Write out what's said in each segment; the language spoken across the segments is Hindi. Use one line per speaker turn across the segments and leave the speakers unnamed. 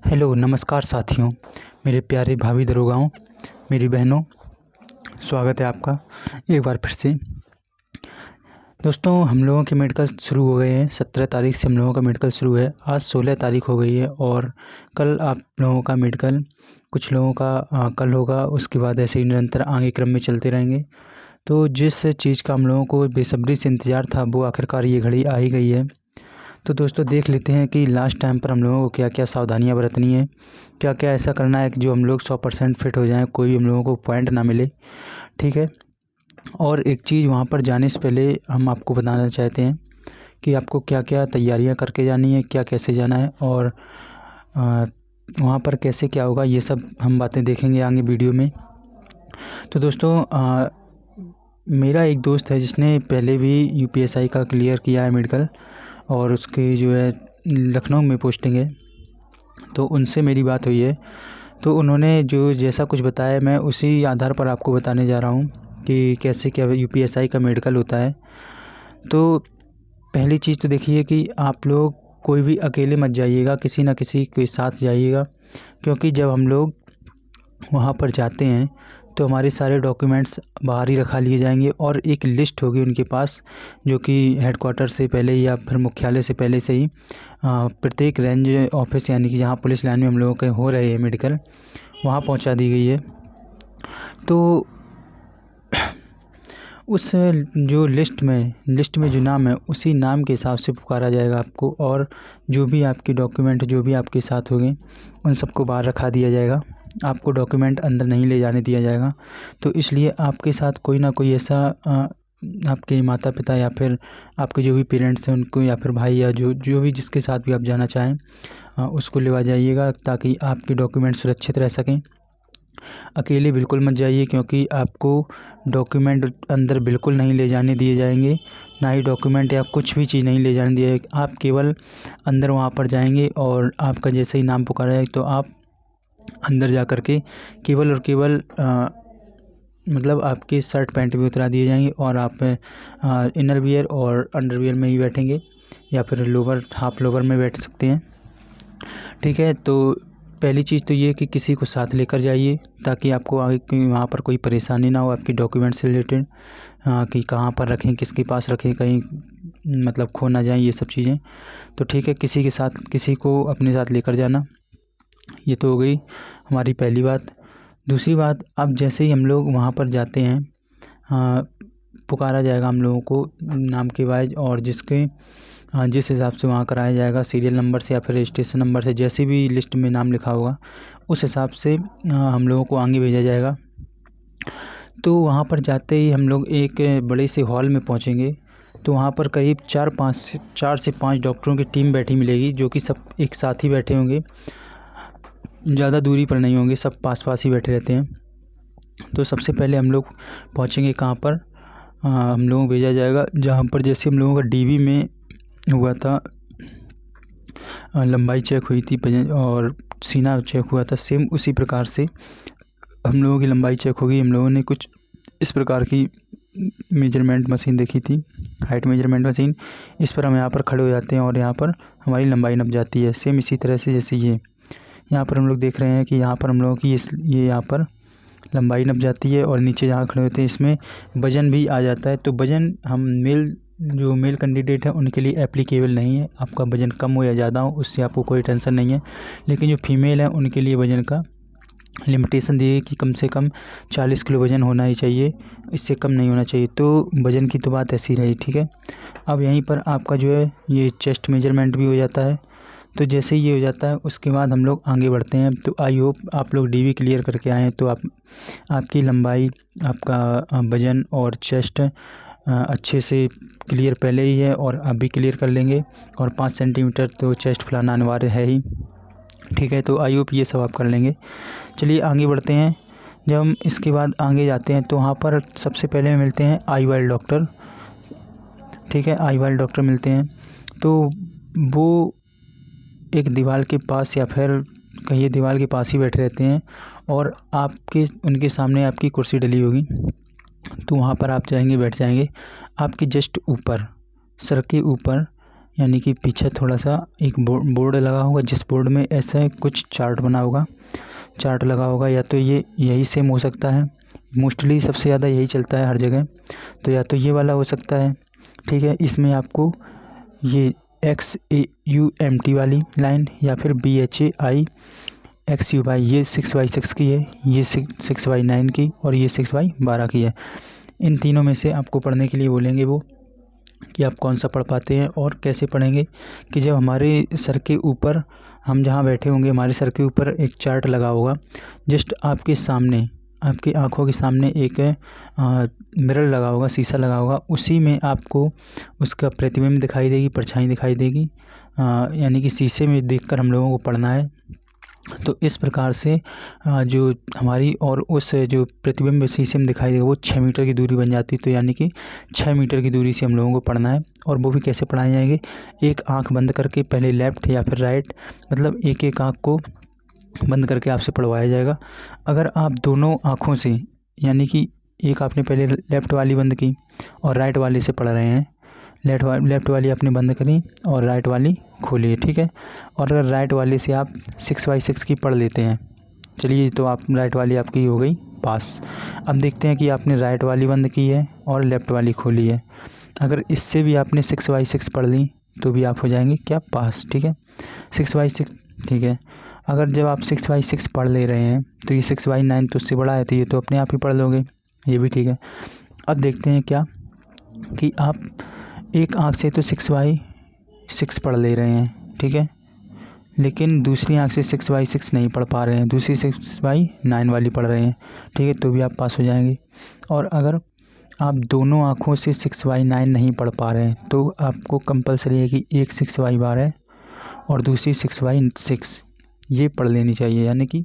हेलो नमस्कार साथियों, मेरे प्यारे भाभी दरोगाओं, मेरी बहनों, स्वागत है आपका एक बार फिर से। दोस्तों, हम लोगों के मेडिकल शुरू हो गए हैं। 17 तारीख से हम लोगों का मेडिकल शुरू है। आज 16 तारीख हो गई है और कल आप लोगों का मेडिकल, कुछ लोगों का कल होगा। उसके बाद ऐसे ही निरंतर आगे क्रम में चलते रहेंगे। तो जिस चीज़ का हम लोगों को बेसब्री से इंतज़ार था, वो आखिरकार ये घड़ी आ ही गई है। तो दोस्तों, देख लेते हैं कि लास्ट टाइम पर हम लोगों को क्या क्या सावधानियां बरतनी है, क्या क्या ऐसा करना है कि जो हम लोग 100% फिट हो जाएं, कोई भी हम लोगों को पॉइंट ना मिले। ठीक है। और एक चीज़, वहाँ पर जाने से पहले हम आपको बताना चाहते हैं कि आपको क्या क्या तैयारियां करके जानी है, क्या कैसे जाना है और वहाँ पर कैसे क्या होगा, ये सब हम बातें देखेंगे आगे वीडियो में। तो दोस्तों, मेरा एक दोस्त है जिसने पहले भी UPSI का क्लियर किया है मेडिकल, और उसकी जो है लखनऊ में पोस्टिंग है। तो उनसे मेरी बात हुई है, तो उन्होंने जो जैसा कुछ बताया, मैं उसी आधार पर आपको बताने जा रहा हूँ कि कैसे क्या UPSI का मेडिकल होता है। तो पहली चीज़ तो देखिए कि आप लोग कोई भी अकेले मत जाइएगा, किसी ना किसी के साथ जाइएगा, क्योंकि जब हम लोग वहाँ पर जाते हैं तो हमारे सारे डॉक्यूमेंट्स बाहर ही रखा लिए जाएंगे और एक लिस्ट होगी उनके पास, जो कि हेडक्वार्टर से पहले या फिर मुख्यालय से पहले से ही प्रत्येक रेंज ऑफिस, यानी कि जहाँ पुलिस लाइन में हम लोगों के हो रहे हैं मेडिकल, वहाँ पहुँचा दी गई है। तो उस जो लिस्ट में जो नाम है, उसी नाम के हिसाब से पुकारा जाएगा आपको, और जो भी आपके डॉक्यूमेंट जो भी आपके साथ होंगे उन सबको बाहर रखा दिया जाएगा। आपको डॉक्यूमेंट अंदर नहीं ले जाने दिया जाएगा। तो इसलिए आपके साथ कोई ना कोई ऐसा आपके माता पिता या फिर आपके जो भी पेरेंट्स हैं उनको, या फिर भाई, या जो भी जिसके साथ भी आप जाना चाहें उसको लेवा जाइएगा, ताकि आपके डॉक्यूमेंट सुरक्षित रह सकें। अकेले बिल्कुल मत जाइए, क्योंकि आपको डॉक्यूमेंट अंदर बिल्कुल नहीं ले जाने दिए जाएंगे, ना ही डॉक्यूमेंट या कुछ भी चीज़ नहीं ले जाने दिए। आप केवल अंदर वहाँ पर जाएंगे और आपका जैसे ही नाम पुकारा जाए तो आप अंदर जा कर के केवल और केवल मतलब आपके शर्ट पैंट भी उतरा दिए जाएंगे और आप इनर वियर और अंडरवियर में ही बैठेंगे, या फिर लोवर, हाफ लोवर में बैठ सकते हैं। ठीक है। तो पहली चीज़ तो ये कि किसी को साथ लेकर जाइए, ताकि आपको आगे वहाँ पर कोई परेशानी ना हो आपकी डॉक्यूमेंट से रिलेटेड, कि कहाँ पर रखें, किसके पास रखें, कहीं मतलब खो ना जाए, ये सब चीज़ें। तो ठीक है, किसी को अपने साथ लेकर जाना। ये तो हो गई हमारी पहली बात। दूसरी बात, अब जैसे ही हम लोग वहाँ पर जाते हैं, पुकारा जाएगा हम लोगों को नाम के वाइज, और जिस हिसाब से वहाँ कराया जाएगा, सीरियल नंबर से या फिर रजिस्ट्रेशन नंबर से, जैसे भी लिस्ट में नाम लिखा होगा उस हिसाब से हम लोगों को आगे भेजा जाएगा। तो वहाँ पर जाते ही हम लोग एक बड़े से हॉल में पहुँचेंगे। तो वहाँ पर करीब 4 से 5 डॉक्टरों की टीम बैठी मिलेगी, जो कि सब एक साथ ही बैठे होंगे, ज़्यादा दूरी पर नहीं होंगे, सब पास पास ही बैठे रहते हैं। तो सबसे पहले हम लोग पहुँचेंगे कहाँ पर, हम लोगों को भेजा जाएगा जहाँ पर जैसे हम लोगों का DV में हुआ था, लंबाई चेक हुई थी और सीना चेक हुआ था, सेम उसी प्रकार से हम लोगों की लंबाई चेक होगी। हम लोगों ने कुछ इस प्रकार की मेजरमेंट मशीन देखी थी, हाइट मेजरमेंट मशीन। इस पर हम यहाँ पर खड़े हो जाते हैं और यहाँ पर हमारी लंबाई नप जाती है, सेम इसी तरह से जैसे ये यहाँ पर हम लोग देख रहे हैं कि यहाँ पर हम लोगों की ये यहाँ पर लंबाई नप जाती है, और नीचे जहाँ खड़े होते हैं इसमें वज़न भी आ जाता है। तो वज़न हम जो मेल कैंडिडेट है उनके लिए एप्लीकेबल नहीं है। आपका वज़न कम हो या ज़्यादा हो, उससे आपको कोई टेंशन नहीं है। लेकिन जो फीमेल है उनके लिए वज़न का लिमिटेशन दी है कि कम से कम 40 किलो वज़न होना ही चाहिए, इससे कम नहीं होना चाहिए। तो वज़न की तो बात ऐसी रही। ठीक है। अब यहीं पर आपका जो है ये चेस्ट मेजरमेंट भी हो जाता है। तो जैसे ही ये हो जाता है, उसके बाद हम लोग आगे बढ़ते हैं। तो आई होप आप लोग DV क्लियर करके आए हैं, तो आपकी लंबाई, आपका वज़न और चेस्ट अच्छे से क्लियर पहले ही है, और आप भी क्लियर कर लेंगे। और 5 सेंटीमीटर तो चेस्ट फुलाना अनिवार्य है ही। ठीक है। तो आई होप ये सब आप कर लेंगे। चलिए आगे बढ़ते हैं। जब हम इसके बाद आगे जाते हैं तो वहाँ पर सबसे पहले मिलते हैं आई वाइल डॉक्टर। ठीक है। आई वाइल डॉक्टर मिलते हैं, तो वो एक दीवार के पास या फिर कहिए दीवार के पास ही बैठे रहते हैं, और उनके सामने आपकी कुर्सी डली होगी। तो वहाँ पर आप जाएंगे, बैठ जाएंगे। आपके जस्ट ऊपर, सर के ऊपर यानी कि पीछे थोड़ा सा एक बोर्ड लगा होगा, जिस बोर्ड में ऐसा कुछ चार्ट बना होगा, चार्ट लगा होगा, या तो ये यही सेम हो सकता है, मोस्टली सबसे ज़्यादा यही चलता है हर जगह, तो या तो ये वाला हो सकता है। ठीक है, इसमें आपको ये XAUMT वाली लाइन या फिर BHAIXUY ये 6x6 की है, ये 6x9 की और ये 6x12 की है। इन तीनों में से आपको पढ़ने के लिए बोलेंगे वो कि आप कौन सा पढ़ पाते हैं और कैसे पढ़ेंगे। कि जब हमारे सर के ऊपर हम जहाँ बैठे होंगे, हमारे सर के ऊपर एक चार्ट लगा होगा, जस्ट आपके सामने, आपकी आँखों के सामने एक मिरर लगा होगा, शीशा लगा होगा, उसी में आपको उसका प्रतिबिंब दिखाई देगी, परछाई दिखाई देगी। यानी कि शीशे में देखकर हम लोगों को पढ़ना है। तो इस प्रकार से जो हमारी और उस जो प्रतिबिंब शीशे में दिखाई देगा वो 6 मीटर की दूरी बन जाती है। तो यानी कि 6 मीटर की दूरी से हम लोगों को पढ़ना है। और वो भी कैसे पढ़ाए जाएंगे, एक आँख बंद करके, पहले लेफ़्ट या फिर राइट, मतलब एक एक आँख को बंद करके आपसे पढ़वाया जाएगा। अगर आप दोनों आँखों से, यानी कि एक आपने पहले लेफ़्ट वाली बंद की और राइट वाली से पढ़ रहे हैं, लेफ़्ट वाली आपने बंद करी और राइट वाली खोली, ठीक है। और अगर राइट वाली से आप 6x6 की पढ़ लेते हैं, चलिए, तो आप राइट वाली आपकी हो गई पास। अब देखते हैं कि आपने राइट वाली बंद की है और लेफ़्ट वाली खोली है। अगर इससे भी आपने 6x6 पढ़ ली तो भी आप हो जाएंगे क्या, पास। ठीक है, 6x6, ठीक है। अगर जब आप 6x6 पढ़ ले रहे हैं तो ये 6x9 तो उससे बड़ा है, तो ये तो अपने आप ही पढ़ लोगे, ये भी ठीक है। अब देखते हैं क्या कि आप एक आँख से तो 6x6 पढ़ ले रहे हैं, ठीक है, लेकिन दूसरी आँख से 6x6 नहीं पढ़ पा रहे हैं, दूसरी 6x9 वाली पढ़ रहे हैं, ठीक है, तो भी आप पास हो जाएंगे। और अगर आप दोनों आँखों से 6x9 नहीं पढ़ पा रहे हैं तो आपको कंपलसरी है कि एक 6x12 और दूसरी 6x6 ये पढ़ लेनी चाहिए। यानी कि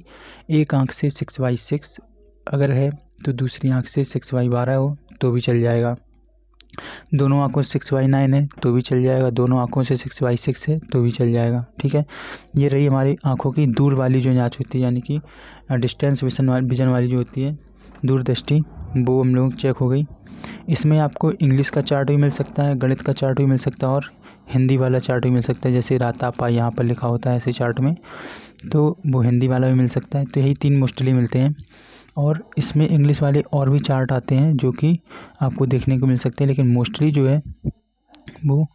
एक आँख से 6x6 अगर है तो दूसरी आँख से 6x12 हो तो भी चल जाएगा, दोनों आँखों से 6x9 है तो भी चल जाएगा, दोनों आँखों से 6x6 है तो भी चल जाएगा। ठीक है, ये रही हमारी आँखों की दूर वाली जो जांच होती है, यानी कि डिस्टेंस विजन वाली जो होती है, दूरदृष्टि, वो हम लोग चेक हो गई। इसमें आपको इंग्लिश का चार्ट भी मिल सकता है, गणित का चार्ट भी मिल सकता है और हिंदी वाला चार्ट भी मिल सकता है। जैसे रातापा यहाँ पर लिखा होता है ऐसे चार्ट में, तो वो हिंदी वाला भी मिल सकता है। तो यही 3 मोस्टली मिलते हैं। और इसमें इंग्लिश वाले और भी चार्ट आते हैं जो कि आपको देखने को मिल सकते हैं, लेकिन मोस्टली जो है वो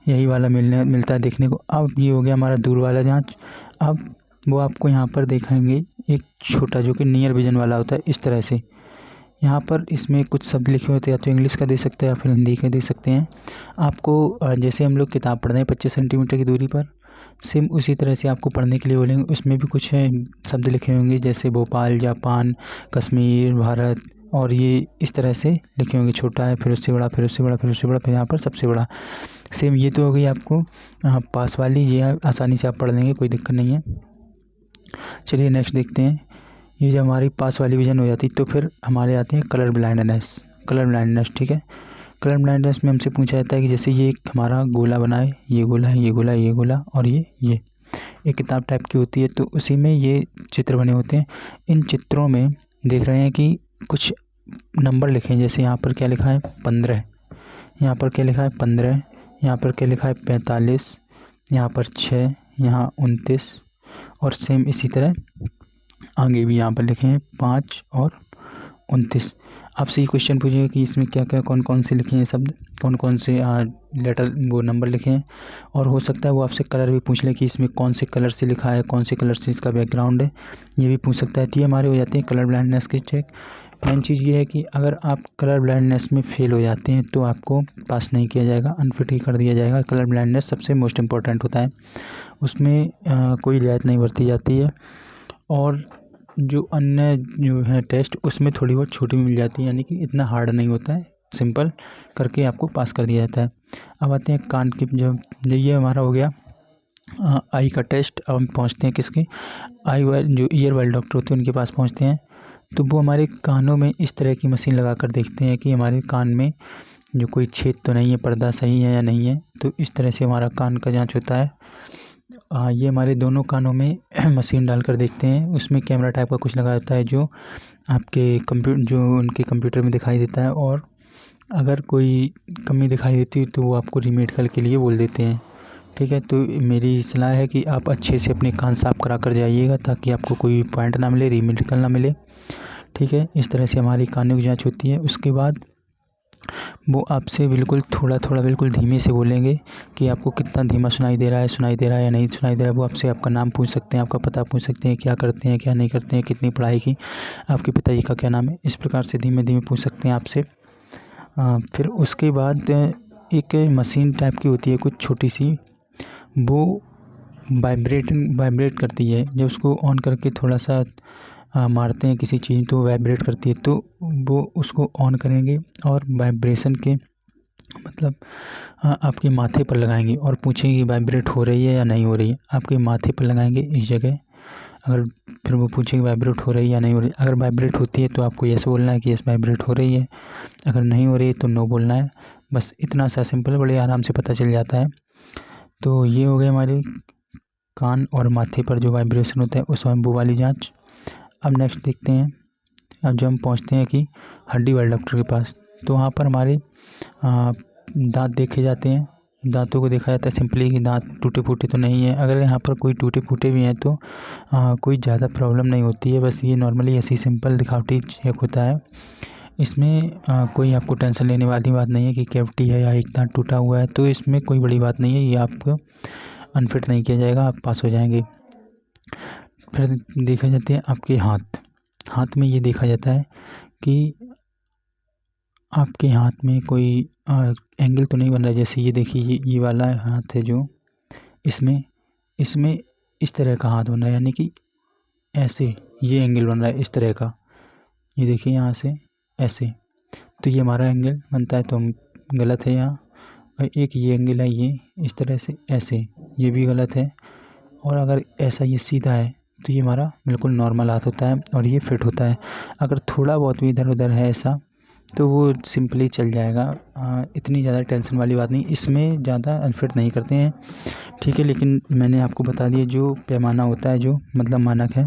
यही वाला मिलता है देखने को। अब ये हो गया हमारा दूर वाला जांच। अब वो आपको यहाँ पर देखेंगे एक छोटा जो कि नियर विजन वाला होता है, इस तरह से। यहाँ पर इसमें कुछ शब्द लिखे होते हैं, या तो इंग्लिश का दे सकते हैं या फिर हिंदी का दे सकते हैं। आपको जैसे हम लोग किताब पढ़ रहे हैं 25 सेंटीमीटर की दूरी पर, सेम उसी तरह से आपको पढ़ने के लिए बोलेंगे। उसमें भी कुछ शब्द लिखे होंगे, जैसे भोपाल, जापान, कश्मीर, भारत, और ये इस तरह से लिखे होंगे। छोटा है, फिर उससे बड़ा, फिर उससे बड़ा, फिर उससे बड़ा, फिर यहाँ पर सबसे बड़ा। सेम ये तो हो गई आपको पास वाली, ये आसानी से आप पढ़ लेंगे, कोई दिक्कत नहीं है। चलिए नेक्स्ट देखते हैं। ये जो हमारी पास वाली विजन हो जाती, तो फिर हमारे आते हैं कलर ब्लाइंडनेस। कलर ब्लाइंडनेस, ठीक है। कलर ब्लाइंडनेस में हमसे पूछा जाता है कि जैसे ये एक हमारा गोला बना है, ये गोला है, ये गोला, ये गोला, और ये एक किताब टाइप की होती है, तो उसी में ये चित्र बने होते हैं। इन चित्रों में देख रहे हैं कि कुछ नंबर लिखे हैं। जैसे यहाँ पर क्या लिखा है, 15, यहाँ पर क्या लिखा है, 15, यहाँ पर क्या लिखा है, 45, यहाँ पर 6, यहाँ 29, और सेम इसी तरह आगे भी यहाँ पर लिखे हैं 5 और 29। आपसे ये क्वेश्चन पूछेगा कि इसमें क्या क्या कौन कौन से लिखे हैं शब्द, कौन कौन से लेटर वो नंबर लिखे हैं। और हो सकता है वो आपसे कलर भी पूछ ले कि इसमें कौन से कलर से लिखा है, कौन से कलर से इसका बैकग्राउंड है, ये भी पूछ सकता है। तो ये हमारे हो जाते हैं कलर ब्लाइंडनेस के चेक। मेन चीज़ ये है कि अगर आप कलर ब्लाइंडनेस में फ़ेल हो जाते हैं तो आपको पास नहीं किया जाएगा, अनफिट ही कर दिया जाएगा। कलर ब्लाइंडनेस सबसे मोस्ट इम्पॉर्टेंट होता है, उसमें कोई रियायत नहीं बरती जाती है। और जो अन्य जो है टेस्ट, उसमें थोड़ी बहुत छूट मिल जाती है, यानी कि इतना हार्ड नहीं होता है, सिंपल करके आपको पास कर दिया जाता है। अब आते हैं कान की, जब ये हमारा हो गया आई का टेस्ट। अब हम पहुँचते हैं किसके, आई वाले जो ईयर वाले डॉक्टर होते हैं उनके पास पहुँचते हैं। तो वो हमारे कानों में इस तरह की मशीन लगा कर देखते हैं कि हमारे कान में जो कोई छेद तो नहीं है, पर्दा सही है या नहीं है। तो इस तरह से हमारा कान का जाँच होता है। ये हमारे दोनों कानों में मशीन डालकर देखते हैं। उसमें कैमरा टाइप का कुछ लगा होता है जो आपके जो उनके कंप्यूटर में दिखाई देता है, और अगर कोई कमी दिखाई देती है तो वो आपको रीमेडिकल के लिए बोल देते हैं। ठीक है, तो मेरी सलाह है कि आप अच्छे से अपने कान साफ़ करा कर जाइएगा ताकि आपको कोई पॉइंट ना मिले, रीमेडिकल ना मिले। ठीक है, इस तरह से हमारी कानों की जाँच होती है। उसके बाद वो आपसे बिल्कुल थोड़ा थोड़ा बिल्कुल धीमे से बोलेंगे कि आपको कितना धीमा सुनाई दे रहा है या नहीं सुनाई दे रहा है। वो आपसे आपका नाम पूछ सकते हैं, आपका पता पूछ सकते हैं, क्या करते हैं क्या नहीं करते हैं, कितनी पढ़ाई की, आपके पिताजी का क्या नाम है, इस प्रकार से धीमे धीमे पूछ सकते हैं आपसे। फिर उसके बाद एक मशीन टाइप की होती है कुछ छोटी सी, वो वाइब्रेट करती है। जब उसको ऑन करके थोड़ा सा मारते हैं किसी चीज़ तो वाइब्रेट करती है, तो वो उसको ऑन करेंगे और वाइब्रेशन के मतलब आपके माथे पर लगाएंगे और पूछेंगे कि वाइब्रेट हो रही है या नहीं हो रही है। आपके माथे पर लगाएंगे इस जगह, अगर फिर वो पूछेंगे वाइब्रेट हो रही है या नहीं हो रही है। अगर वाइब्रेट होती है तो आपको यस बोलना है कि यस वाइब्रेट हो रही है, अगर नहीं हो रही है तो नो बोलना है। बस इतना सा सिंपल, बड़े आराम से पता चल जाता है। तो ये हो गए हमारे कान और माथे पर जो वाइब्रेशन होता है उस वो वाली जाँच। अब नेक्स्ट देखते हैं, अब जब हम पहुंचते हैं कि हड्डी वाले डॉक्टर के पास, तो वहाँ पर हमारे दांत देखे जाते हैं। दांतों को देखा जाता है सिंपली कि दांत टूटे फूटे तो नहीं है। अगर यहाँ पर कोई टूटे फूटे भी हैं तो कोई ज़्यादा प्रॉब्लम नहीं होती है, बस ये नॉर्मली ऐसी सिंपल दिखावटी चेक होता है। इसमें कोई आपको टेंशन लेने वाली बात नहीं है कि कैविटी है या एक दांत टूटा हुआ है, तो इसमें कोई बड़ी बात नहीं है, ये आपको अनफिट नहीं किया जाएगा, आप पास हो जाएंगे। फिर देखा जाते हैं आपके हाथ में ये देखा जाता है कि आपके हाथ में कोई एंगल तो नहीं बन रहा है। जैसे ये देखिए, ये वाला हाथ है जो, इसमें इस तरह का हाथ बन रहा है, यानी कि ऐसे ये एंगल बन रहा है इस तरह का। ये देखिए यहाँ से ऐसे, तो ये हमारा एंगल बनता है, तो हम गलत है यहाँ। और एक ये एंगल है, ये इस तरह से ऐसे, ये भी गलत है। और अगर ऐसा ये सीधा है तो ये हमारा बिल्कुल नॉर्मल हाथ होता है और ये फिट होता है। अगर थोड़ा बहुत भी इधर उधर है ऐसा तो वो सिंपली चल जाएगा, इतनी ज़्यादा टेंशन वाली बात नहीं, इसमें ज़्यादा अनफिट नहीं करते हैं। ठीक है, लेकिन मैंने आपको बता दिया जो पैमाना होता है, जो मतलब मानक है,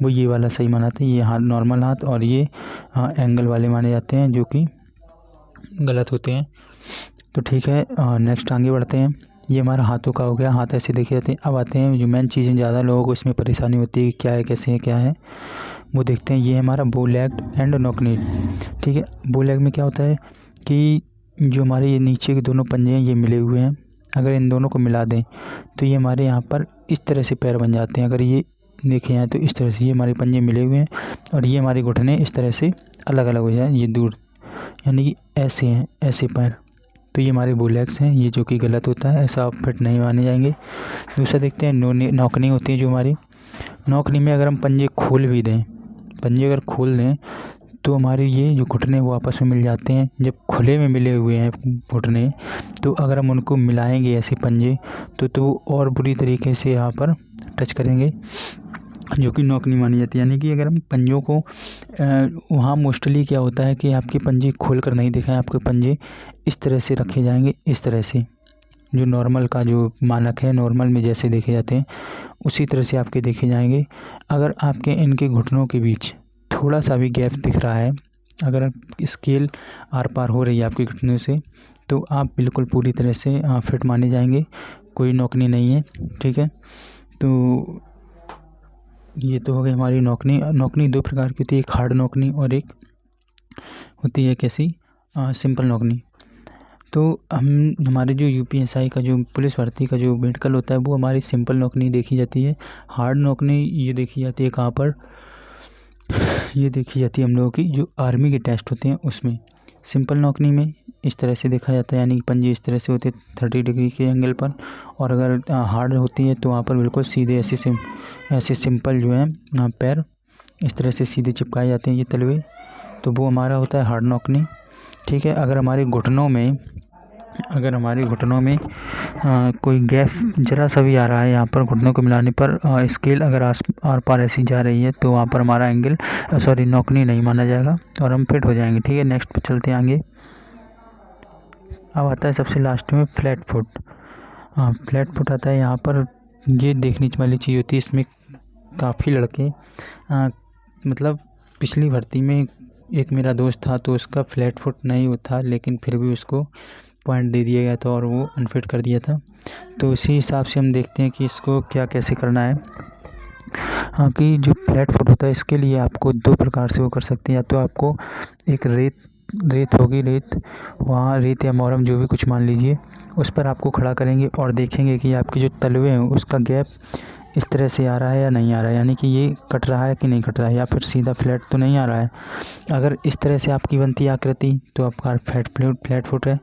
वो ये वाला सही मानते हैं। ये हाथ नॉर्मल हाथ और ये एंगल वाले माने जाते हैं जो कि गलत होते हैं। तो ठीक है, नेक्स्ट आगे बढ़ते हैं। ये हमारा हाथों का हो गया, हाथ ऐसे देखे जाते हैं। अब आते हैं जो मेन चीज़ें, ज़्यादा लोगों को इसमें परेशानी होती है क्या है, कैसे है, क्या है, वो देखते हैं। ये हमारा बो लेग एंड नॉक नी। ठीक है, बो लेग में क्या होता है कि जो हमारे ये नीचे के दोनों पंजे हैं ये मिले हुए हैं, अगर इन दोनों को मिला दें तो ये हमारे यहाँ पर इस तरह से पैर बन जाते हैं। अगर ये देखे जाए तो इस तरह से ये हमारे पंजे मिले हुए हैं और ये हमारे घुटने इस तरह से अलग अलग हो जाए, ये दूर, यानी कि ऐसे हैं, ऐसे पैर, तो ये हमारे बो लेग्स हैं, ये जो कि गलत होता है, ऐसा फिट नहीं माने जाएंगे। दूसरा देखते हैं नौकनी होती है जो हमारी। नौकनी में अगर हम पंजे खोल भी दें, पंजे अगर खोल दें तो हमारे ये जो घुटने वो आपस में मिल जाते हैं। जब खुले में मिले हुए हैं घुटने, तो अगर हम उनको मिलाएंगे ऐसे पंजे तो और बुरी तरीके से यहाँ पर टच करेंगे, जो कि नॉक नहीं मानी जाती। यानी कि अगर हम पंजों को वहाँ मोस्टली क्या होता है कि आपके पंजे खोल कर नहीं दिखाएं, आपके पंजे इस तरह से रखे जाएंगे, इस तरह से, जो नॉर्मल का जो मानक है, नॉर्मल में जैसे देखे जाते हैं उसी तरह से आपके देखे जाएंगे। अगर आपके इनके घुटनों के बीच थोड़ा सा भी गैप दिख रहा है, अगर स्केल आर पार हो रही है आपके घुटनों से, तो आप बिल्कुल पूरी तरह से फिट माने जाएंगे, कोई नौकनी नहीं है। ठीक है, तो ये तो हो गई हमारी नौकनी। नौकनी दो प्रकार की होती है, एक हार्ड नौकनी और एक होती है कैसी, सिंपल नौकनी। तो हमारे जो यूपीएसआई का जो पुलिस भर्ती का जो मेडिकल होता है वो हमारी सिंपल नौकनी देखी जाती है। हार्ड नौकनी ये देखी जाती है कहाँ पर, ये देखी जाती है हम लोगों की जो आर्मी के टेस्ट होते हैं उसमें। सिंपल नौकनी में इस तरह से देखा जाता है, यानी कि पंजे इस तरह से होते हैं 30 डिग्री के एंगल पर, और अगर हार्ड होती है तो वहाँ पर बिल्कुल सीधे ऐसे सिंपल जो है पैर इस तरह से सीधे चिपकाए जाते हैं ये तलवे, तो वो हमारा होता है हार्ड नौकनी। ठीक है, अगर हमारे घुटनों में कोई गैप जरा सा भी आ रहा है यहाँ पर घुटनों को मिलाने पर, स्केल अगर आर पार ऐसी जा रही है तो वहाँ पर हमारा नौकनी नहीं माना जाएगा और हम फिट हो जाएंगे। ठीक है, नेक्स्ट पे चलते हैं आगे। अब आता है सबसे लास्ट में फ्लैट फुट। फ्लैट फुट आता है यहाँ पर, ये देखने वाली चीज़ होती है। इसमें काफ़ी लड़के मतलब पिछली भर्ती में एक मेरा दोस्त था तो उसका फ्लैट फुट नहीं था, लेकिन फिर भी उसको पॉइंट दे दिया गया था और वो अनफिट कर दिया था। तो उसी हिसाब से हम देखते हैं कि इसको क्या कैसे करना है। हाँ, कि जो फ्लैट फुट होता है इसके लिए आपको 2 प्रकार से वो कर सकते हैं। या तो आपको एक रेत होगी, वहाँ रेत या मोरम जो भी कुछ मान लीजिए, उस पर आपको खड़ा करेंगे और देखेंगे कि आपके जो तलवे हैं उसका गैप इस तरह से आ रहा है या नहीं आ रहा है, यानी कि ये कट रहा है कि नहीं कट रहा है, या फिर सीधा फ्लैट तो नहीं आ रहा है। अगर इस तरह से आपकी बनती है आकृति तो आपका फ्लैट फुट है।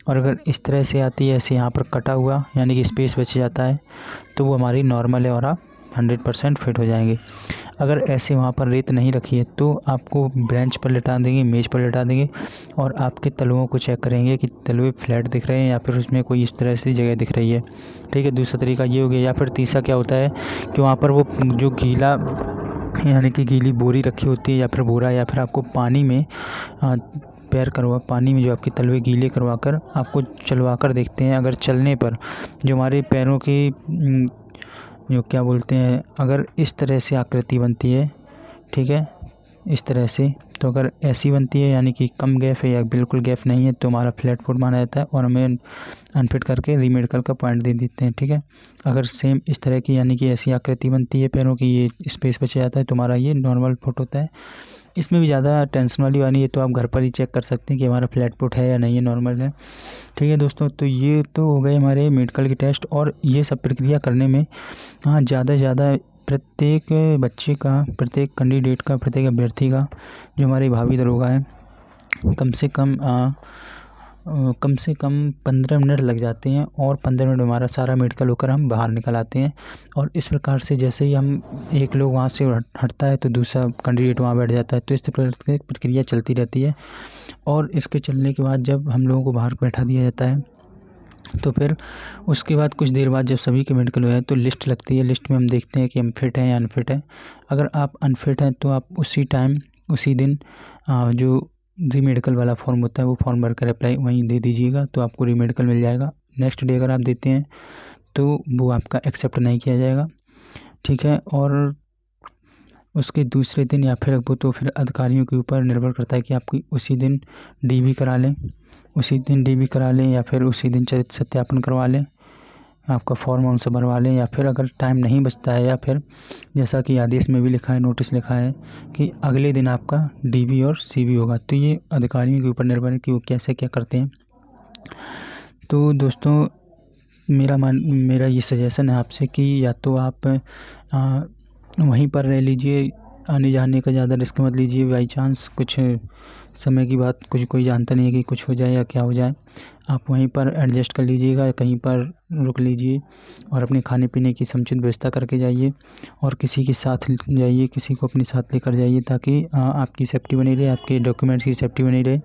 और अगर इस तरह से आती है, ऐसे यहाँ पर कटा हुआ यानी कि स्पेस बच जाता है, तो वो हमारी नॉर्मल है और आप 100% फिट हो जाएंगे। अगर ऐसे वहाँ पर रेत नहीं रखी है तो आपको बेंच पर लिटा देंगे, मेज़ पर लिटा देंगे और आपके तलवों को चेक करेंगे कि तलवे फ्लैट दिख रहे हैं या फिर उसमें कोई इस तरह से जगह दिख रही है। ठीक है, दूसरा तरीका ये हो गया। या फिर तीसरा क्या होता है कि वहाँ पर वो जो गीला यानी कि गीली बोरी रखी होती है या फिर बोरा, या फिर आपको पानी में पानी में जो आपके तलवे गीले करवा कर आपको चलवा कर देखते हैं। अगर चलने पर जो हमारे पैरों की जो क्या बोलते हैं, अगर इस तरह से आकृति बनती है, ठीक है, इस तरह से, तो अगर ऐसी बनती है यानी कि कम गैप है या बिल्कुल गैप नहीं है तो हमारा फ्लैट फुट माना जाता है और हमें अनफिट करके रीमेडिकल का पॉइंट दे देते हैं। ठीक है, अगर सेम इस तरह की यानी कि ऐसी आकृति बनती है पैरों की, ये स्पेस बच जाता है तो हमारा ये नॉर्मल फुट होता है। इसमें भी ज़्यादा टेंशन वाली बात नहीं है, तो आप घर पर ही चेक कर सकते हैं कि हमारा फ्लैट फुट है या नहीं है, नॉर्मल है। ठीक है दोस्तों, तो ये तो हो गए हमारे मेडिकल के टेस्ट। और ये सब प्रक्रिया करने में हाँ ज़्यादा से ज़्यादा प्रत्येक बच्चे का, प्रत्येक कैंडिडेट का, प्रत्येक अभ्यर्थी का, जो हमारे भावी दरोगा है, कम से कम 15 मिनट लग जाते हैं और 15 मिनट में हमारा सारा मेडिकल होकर हम बाहर निकल आते हैं। और इस प्रकार से जैसे ही हम एक लोग वहाँ से हटता है तो दूसरा कैंडिडेट वहाँ बैठ जाता है, तो इस प्रक्रिया चलती रहती है। और इसके चलने के बाद जब हम लोगों को बाहर बैठा दिया जाता है तो फिर उसके बाद कुछ देर बाद जब सभी के मेडिकल हो जाए तो लिस्ट लगती है। लिस्ट में हम देखते हैं कि हम फिट हैं या अनफिट हैं। अगर आप अनफिट हैं तो आप उसी दिन जो रीमेडिकल वाला फॉर्म होता है वो फॉर्म भर कर अप्लाई वहीं दे दीजिएगा, तो आपको रीमेडिकल मिल जाएगा। नेक्स्ट डे अगर आप देते हैं तो वो आपका एक्सेप्ट नहीं किया जाएगा। ठीक है, और उसके दूसरे दिन या फिर वो तो फिर अधिकारियों के ऊपर निर्भर करता है कि आपकी उसी दिन डीबी करा लें या फिर उसी दिन चरित्र सत्यापन करवा लें, आपका फॉर्म उनसे भरवा लें, या फिर अगर टाइम नहीं बचता है या फिर जैसा कि आदेश में भी लिखा है, नोटिस लिखा है कि अगले दिन आपका डीबी और सीबी होगा। तो ये अधिकारियों के ऊपर निर्भर है कि वो कैसे क्या करते हैं। तो दोस्तों मेरा ये सजेशन है आपसे कि या तो आप वहीं पर रह लीजिए, आने जाने का ज़्यादा रिस्क मत लीजिए। बाई चांस कुछ समय की बात, कोई जानता नहीं है कि कुछ हो जाए या क्या हो जाए, आप वहीं पर एडजस्ट कर लीजिएगा, कहीं पर रुक लीजिए और अपने खाने पीने की समुचित व्यवस्था करके जाइए और किसी के साथ जाइए, किसी को अपने साथ लेकर जाइए ताकि आपकी सेफ्टी बनी रहे, आपके डॉक्यूमेंट्स की सेफ्टी बनी रहे।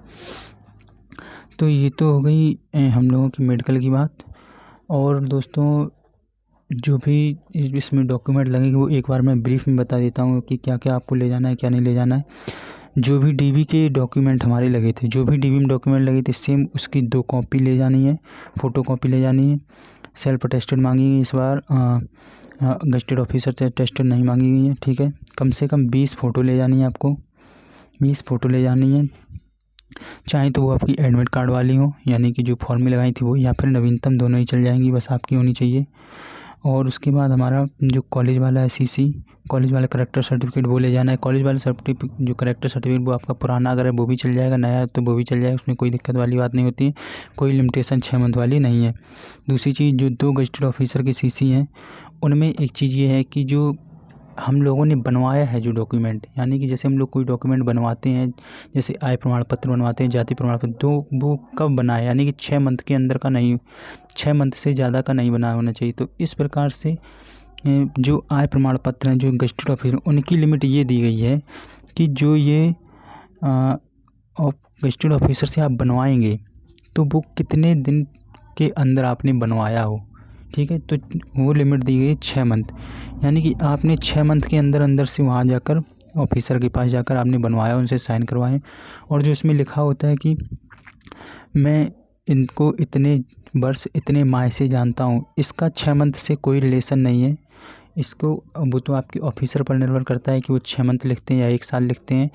तो ये तो हो गई हम लोगों की मेडिकल की बात। और दोस्तों जो भी इसमें डॉक्यूमेंट लगेंगे वो एक बार मैं ब्रीफ में बता देता हूँ कि क्या क्या आपको ले जाना है, क्या नहीं ले जाना है। जो भी डीबी के डॉक्यूमेंट हमारे लगे थे, जो भी डीबी में डॉक्यूमेंट लगे थे, सेम उसकी 2 कॉपी ले जानी है, फ़ोटो कॉपी ले जानी है। सेल्फ अटेस्टेड मांगी है इस बार, गजेटेड ऑफिसर से अटेस्टेड नहीं मांगी गई है। ठीक है, कम से कम 20 फ़ोटो ले जानी है आपको, 20 फ़ोटो ले जानी है। चाहे तो वो आपकी एडमिट कार्ड वाली हो यानी कि जो फॉर्म में लगाई थी वो, या फिर नवीनतम, दोनों ही चल जाएंगी, बस आपकी होनी चाहिए। और उसके बाद हमारा जो कॉलेज वाला है CC, कॉलेज वाला करेक्टर सर्टिफिकेट वो ले जाना है। कॉलेज वाला सर्टिफिकेट, जो करेक्टर सर्टिफिकेट वो आपका पुराना अगर है वो भी चल जाएगा, नया तो वो भी चल जाएगा, उसमें कोई दिक्कत वाली बात नहीं होती है, कोई लिमिटेशन 6 मंथ वाली नहीं है। दूसरी चीज़, जो 2 गजेटेड ऑफिसर की CC हैं उनमें एक चीज़ ये है कि जो हम लोगों ने बनवाया है जो डॉक्यूमेंट, यानी कि जैसे हम लोग कोई डॉक्यूमेंट बनवाते हैं, जैसे आय प्रमाण पत्र बनवाते हैं, जाति प्रमाण पत्र, तो वो कब बनाए, यानी कि 6 मंथ के अंदर का नहीं, 6 मंथ से ज़्यादा का नहीं बना होना चाहिए। तो इस प्रकार से जो आय प्रमाण पत्र हैं, जो गजेटेड ऑफिसर, उनकी लिमिट ये दी गई है कि जो ये गजेटेड ऑफिसर से आप बनवाएंगे तो वो कितने दिन के अंदर आपने बनवाया हो। ठीक है, तो वो लिमिट दी गई है 6 मंथ, यानी कि आपने 6 मंथ के अंदर से वहाँ जाकर ऑफिसर के पास जाकर आपने बनवाया, उनसे साइन करवाएं। और जो इसमें लिखा होता है कि मैं इनको इतने वर्ष इतने माह से जानता हूँ, इसका 6 मंथ से कोई रिलेशन नहीं है, इसको वो तो आपके ऑफिसर पर निर्भर करता है कि वो 6 मंथ लिखते हैं या 1 साल लिखते हैं,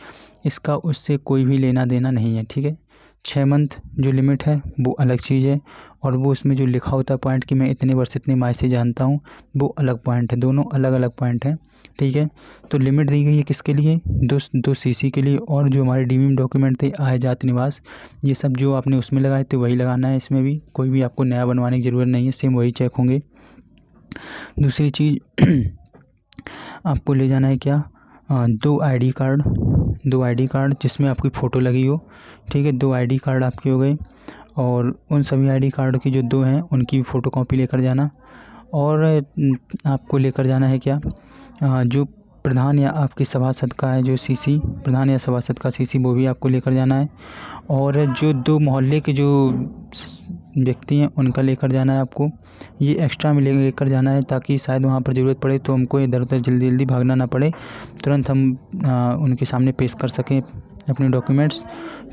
इसका उससे कोई भी लेना देना नहीं है, ठीक है। 6 मंथ जो लिमिट है वो अलग चीज़ है, और वो उसमें जो लिखा होता है पॉइंट कि मैं इतने वर्ष इतने माह से जानता हूँ, वो अलग पॉइंट है, दोनों अलग अलग पॉइंट हैं, ठीक है। तो लिमिट दी गई है किसके लिए, 2 सीसी के लिए, और जो हमारे डीमिंग डॉक्यूमेंट थे आय जाति निवास, ये सब जो आपने उसमें लगाए थे वही लगाना है इसमें भी, कोई भी आपको नया बनवाने की ज़रूरत नहीं है, सेम वही चेक होंगे। दूसरी चीज़ आपको ले जाना है क्या, 2 आईडी कार्ड जिसमें आपकी फ़ोटो लगी हो, ठीक है। 2 आईडी कार्ड आपके हो गए, और उन सभी आईडी कार्ड की जो 2 हैं उनकी फ़ोटोकॉपी लेकर जाना। और आपको लेकर जाना है क्या, जो प्रधान या आपके सभासद का है जो सीसी, प्रधान या सभासद का सीसी, वो भी आपको लेकर जाना है। और जो 2 मोहल्ले के जो व्यक्ति हैं उनका लेकर जाना है आपको, ये एक्स्ट्रा में लेकर जाना है, ताकि शायद वहाँ पर ज़रूरत पड़े तो हमको इधर उधर जल्दी जल्दी भागना ना पड़े, तुरंत हम उनके सामने पेश कर सकें अपने डॉक्यूमेंट्स,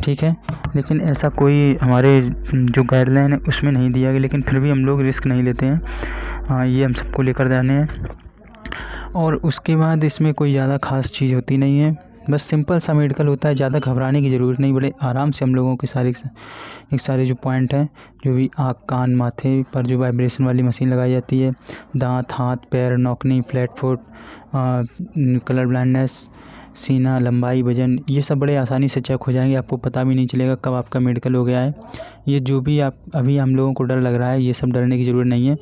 ठीक है। लेकिन ऐसा कोई हमारे जो गाइडलाइन है उसमें नहीं दिया गया, लेकिन फिर भी हम लोग रिस्क नहीं लेते हैं, ये हम सबको लेकर जाने हैं। और उसके बाद इसमें कोई ज़्यादा ख़ास चीज़ होती नहीं है, बस सिंपल सा मेडिकल होता है, ज़्यादा घबराने की ज़रूरत नहीं, बड़े आराम से हम लोगों के सारे जो पॉइंट हैं, जो भी आँख कान माथे पर जो वाइब्रेशन वाली मशीन लगाई जाती है, दांत हाथ पैर नौकनी फ्लैट फुट, कलर ब्लाइंडनेस, सीना लंबाई वज़न, ये सब बड़े आसानी से चेक हो जाएंगे, आपको पता भी नहीं चलेगा कब आपका मेडिकल हो गया है। ये जो भी आप अभी हम लोगों को डर लग रहा है, ये सब डरने की ज़रूरत नहीं है।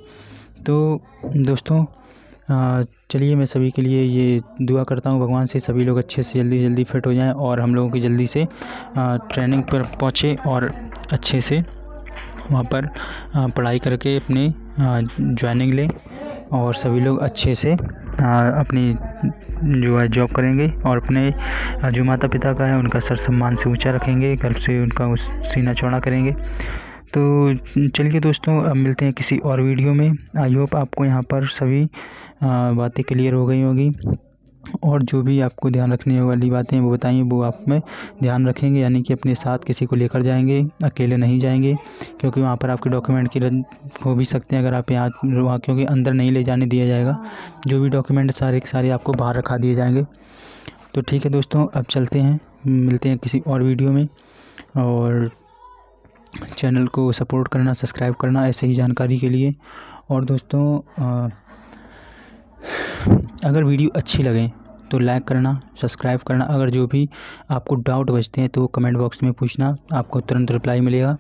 तो दोस्तों चलिए, मैं सभी के लिए ये दुआ करता हूँ भगवान से सभी लोग अच्छे से जल्दी फिट हो जाएं, और हम लोगों की जल्दी से ट्रेनिंग पर पहुँचे और अच्छे से वहाँ पर पढ़ाई करके अपनी ज्वाइनिंग लें, और सभी लोग अच्छे से अपनी जो है जॉब करेंगे, और अपने जो माता पिता का है उनका सर सम्मान से ऊंचा रखेंगे, गर्व से उनका उस सीना चौड़ा करेंगे। तो चलिए दोस्तों, अब मिलते हैं किसी और वीडियो में। आई होप आपको यहाँ पर सभी बातें क्लियर हो गई होगी, और जो भी आपको ध्यान रखने वाली बातें वो बताइए, वो आप में ध्यान रखेंगे, यानी कि अपने साथ किसी को लेकर जाएंगे, अकेले नहीं जाएंगे, क्योंकि वहाँ पर आपके डॉक्यूमेंट की रद्द हो भी सकते हैं अगर आप यहाँ वहाँ, क्योंकि अंदर नहीं ले जाने दिया जाएगा, जो भी डॉक्यूमेंट सारे के सारे आपको बाहर रखा दिए जाएंगे। तो ठीक है दोस्तों, अब चलते हैं, मिलते हैं किसी और वीडियो में, और चैनल को सपोर्ट करना, सब्सक्राइब करना ऐसे ही जानकारी के लिए। और दोस्तों अगर वीडियो अच्छी लगे तो लाइक करना, सब्सक्राइब करना, अगर जो भी आपको डाउट बचते हैं तो कमेंट बॉक्स में पूछना, आपको तुरंत रिप्लाई मिलेगा।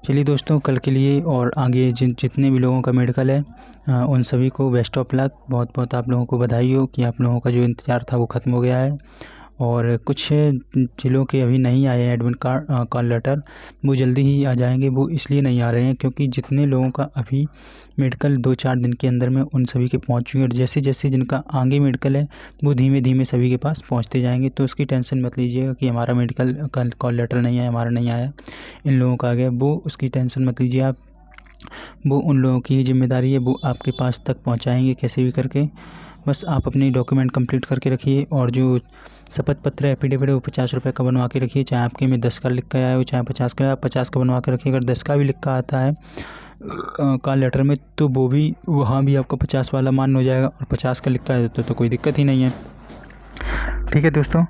चलिए दोस्तों, कल के लिए और आगे जितने भी लोगों का मेडिकल है उन सभी को बेस्ट ऑफ लक, बहुत बहुत आप लोगों को बधाई हो कि आप लोगों का जो इंतज़ार था वो ख़त्म हो गया है। और कुछ जिलों के अभी नहीं आए हैं एडमिट कार्ड कॉल लेटर, वो जल्दी ही आ जाएंगे। वो इसलिए नहीं आ रहे हैं क्योंकि जितने लोगों का अभी मेडिकल 2-4 दिन के अंदर में उन सभी के पहुंच चुके हैं, और जैसे जैसे जिनका आगे मेडिकल है वो धीमे धीमे सभी के पास पहुंचते जाएंगे। तो उसकी टेंशन मत लीजिएगा कि हमारा मेडिकल कॉल लेटर नहीं आया, हमारा नहीं आया, इन लोगों का आ गया, वो उसकी टेंशन मत लीजिए आप। वो उन लोगों की जिम्मेदारी है, वो आपके पास तक पहुँचाएँगे कैसे भी करके। बस आप अपनी डॉक्यूमेंट कंप्लीट करके रखिए, और जो शपथ पत्र एफिडेविट है वो 50 रुपये का बनवा के रखिए, चाहे आपके में 10 का लिख कर आया हो, चाहे 50 का, आप 50 का बनवा के रखिए। अगर 10 का भी लिख कर आता है कॉल लेटर में तो वो भी वहाँ भी आपका 50 वाला मान हो जाएगा, और 50 का लिख कर आया तो कोई दिक्कत ही नहीं है। ठीक है दोस्तों,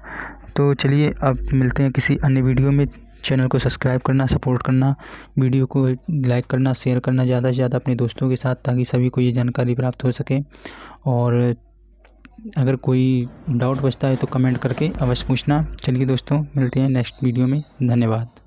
तो चलिए अब मिलते हैं किसी अन्य वीडियो में। चैनल को सब्सक्राइब करना, सपोर्ट करना, वीडियो को लाइक करना, शेयर करना ज़्यादा से ज़्यादा अपने दोस्तों के साथ, ताकि सभी को ये जानकारी प्राप्त हो सके। और अगर कोई डाउट बचता है तो कमेंट करके अवश्य पूछना। चलिए दोस्तों, मिलते हैं नेक्स्ट वीडियो में। धन्यवाद।